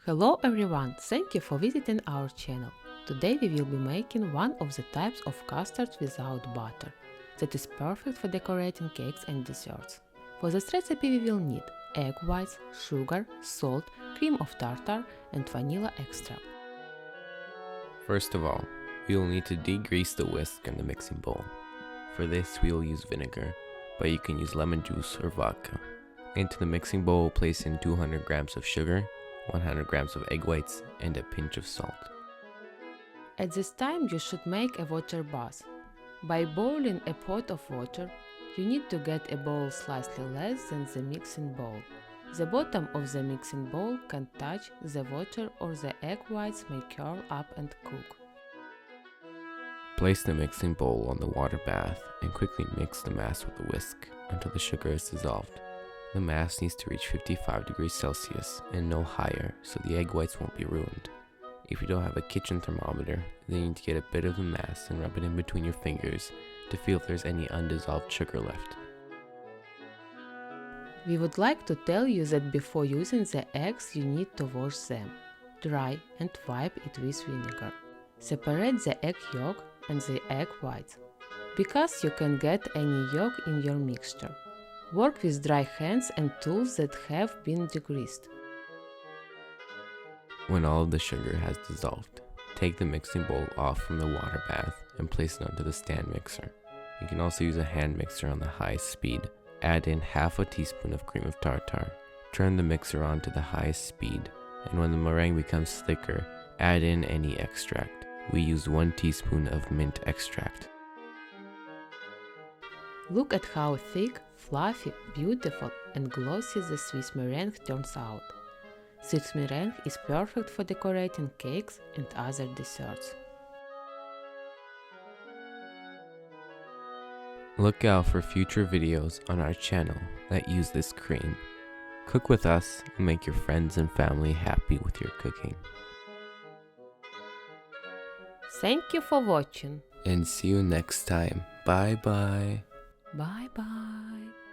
Hello everyone, thank you for visiting our channel. Today we will be making one of the types of custards without butter, that is perfect for decorating cakes and desserts. For this recipe we will need egg whites, sugar, salt, cream of tartar and vanilla extract. First of all, we will need to degrease the whisk in the mixing bowl. For this we will use vinegar, but you can use lemon juice or vodka. Into the mixing bowl, place in 200 grams of sugar, 100 grams of egg whites, and a pinch of salt. At this time you should make a water bath. By boiling a pot of water, you need to get a bowl slightly less than the mixing bowl. The bottom of the mixing bowl can touch the water or the egg whites may curl up and cook. Place the mixing bowl on the water bath and quickly mix the mass with a whisk until the sugar is dissolved. The mass needs to reach 55 degrees Celsius and no higher so the egg whites won't be ruined. If you don't have a kitchen thermometer, then you need to get a bit of the mass and rub it in between your fingers to feel if there's any undissolved sugar left. We would like to tell you that before using the eggs you need to wash them, dry and wipe it with vinegar. Separate the egg yolk and the egg whites, because you can get any yolk in your mixture. Work with dry hands and tools that have been degreased. When all of the sugar has dissolved, take the mixing bowl off from the water bath and place it onto the stand mixer. You can also use a hand mixer on the highest speed. Add in half a teaspoon of cream of tartar. Turn the mixer on to the highest speed, and when the meringue becomes thicker, add in any extract. We used 1 teaspoon of mint extract. Look at how thick, fluffy, beautiful and glossy the Swiss meringue turns out. Swiss meringue is perfect for decorating cakes and other desserts. Look out for future videos on our channel that use this cream. Cook with us and make your friends and family happy with your cooking. Thank you for watching. And see you next time. Bye bye. Bye bye.